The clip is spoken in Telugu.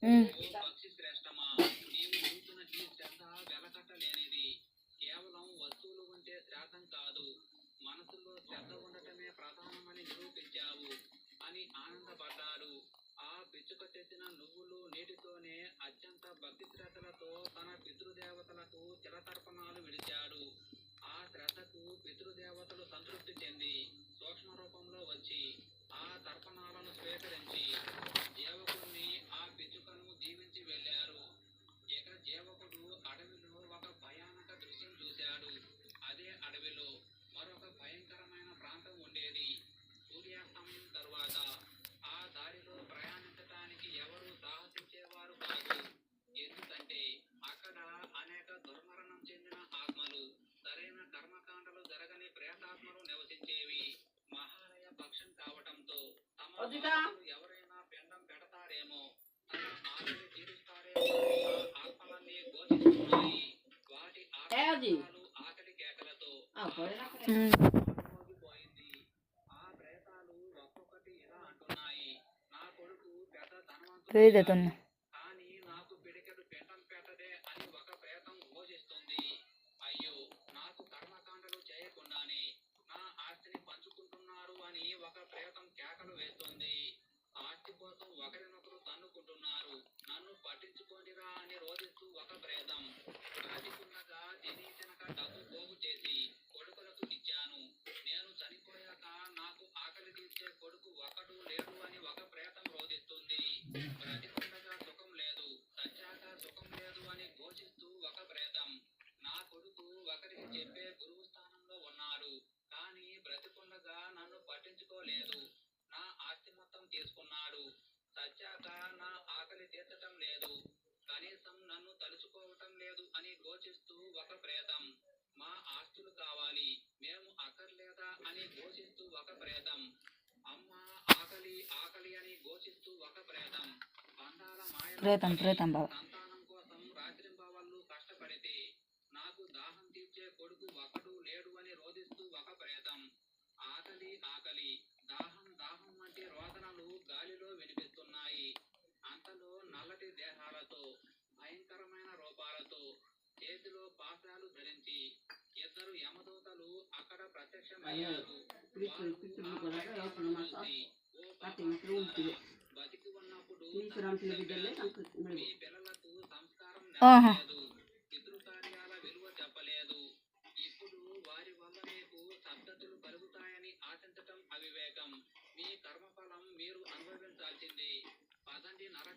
ఓ పక్షి శ్రేష్టమా, నీవు చూస్తున్నది శ్రద్ధ వెలకట్టలేనిది. కేవలం వస్తువులు ఉంటే శ్రాద్ధం కాదు, మనసులో శ్రద్ధ ఉండటమే ప్రధానమని నిరూపించావు అని ఆనందపడ్డాడు. ఆ పిచ్చుక తెచ్చిన నువ్వులు నీటితోనే అత్యంత భక్తి శ్రద్ధలతో తన పితృదేవతలకు తిలతర్పణాలు విడిచాడు. ఆ శ్రద్ధకు పితృదేవతలు సంతృప్తి చెంది సూక్ష్మ రూపంలో వచ్చి ఆ తర్పణాలను స్వీకరించి జీవకుడిని ఆ పిచ్చుకను దీవించి వెళ్ళారు. ఇక జీవకుడు అడవిలో ఒక భయానక దృశ్యం చూశాడు. అదే అడవిలో మరొక భయంకరమైన ప్రాంతం ఉండేది. సూర్యాస్తమయం తరువాత ఆ దారిలో ప్రయాణించటానికి ఎవరూ సాహసించేవారు కాదు. ఎందుకంటే అక్కడ అనేక దుర్మరణం చెందిన ఆత్మలు, సరైన కర్మకాండలు జరగని ప్రేతాత్మలు నివసించేవి. మహాలయ పక్షం కావటంతో తమ వారసులు ఎవరైనా పిండం పెడతారేమో, తమ ఆకలి తీరుస్తారేమో ఆ ఆత్మలన్నీ ఘోషిస్తున్నాయి. వాటి ఆకలి ఆకలి కేకలతో మోగిపోయింది. ఆ ప్రేతాలు ఒక్కొక్కటి ఇలా అంటున్నాయి, నా కొడుకు పెద్ద ధనవంతుడు కానీ నాకు పిడికెడు పిండం పెట్టదే అని ఒక ప్రేతం ఘోషిస్తుంది. అయ్యో, నాకు కర్మకాండలు చేయకుండానే నా ఆస్తిని పంచుకుంటున్నారు అని ఒక ప్రేతం కేకలు వేస్తుంది. ఆస్తి కోసం ఒకరినొకరు తన్నుకుంటున్నారు, నన్ను పట్టించుకోనిరా అని రోధిస్తూ ఒక ప్రేతం. బ్రతికున్నగా తినక డబ్బు పోగు చేసి కొడుకులకు ఇచ్చాను, నేను చనిపోయాక నాకు ఆకలి తీర్చే కొడుకు ఒకడు లేడు అని ఒక ప్రేతం రోధిస్తుంది. బ్రతికుండగా సుఖం లేదు, చచ్చాక సుఖం లేదు అని ఘోషిస్తూ ఒక ప్రేతం. నా కొడుకు ఒకరికి చెప్పే గురువు స్థానంలో ఉన్నాడు, కానీ బ్రతికుండగా నన్ను పట్టించుకోలేదు, నా ఆస్తి మొత్తం తీసుకున్నాడు, చచ్చాక నా ఆకలి తీర్చటం లేదు, కనీసం నన్ను తలుచుకోవటం లేదు అని ఘోషిస్తూ ఒక ప్రేతం. మా ఆస్తులు కావాలి, మేము అక్కర్లేదా అని ఘోషిస్తూ ఒక ప్రేతం. అమ్మ ఆకలి ఆకలి అని ఘోషిస్తూ ఒక ప్రేతం. బంధాల మాయ సంతానం కోసం రాత్రింబవళ్ళు కష్టపడితే నాకు దాహం తీర్చే కొడుకు ఒకడు లేడు అని రోధిస్తూ ఒక ప్రేతం. ఆకలి ఆకలి, దాహం దాహం వంటి రోదనలు గాలిలో వినిపిస్తున్నాయి. అంతలో నల్లటి దేహాలతో, భయంకరమైన రూపాలతో, చేతిలో పాశాలు ధరించి ఇద్దరు యమదూతలు అక్కడ ప్రత్యక్షమయ్యారు. బతికి ఉన్నప్పుడు మీ పిల్లలకు సంస్కారం నేర్పలేదు, పితృకార్యాల విలువ చెప్పలేదు. ఇప్పుడు వారి వల్ల మీకు సద్గతులు కలుగుతాయని ఆశించటం అవివేకం. మీ కర్మఫలం మీరు అనుభవించాల్సిందే. పదండి నరక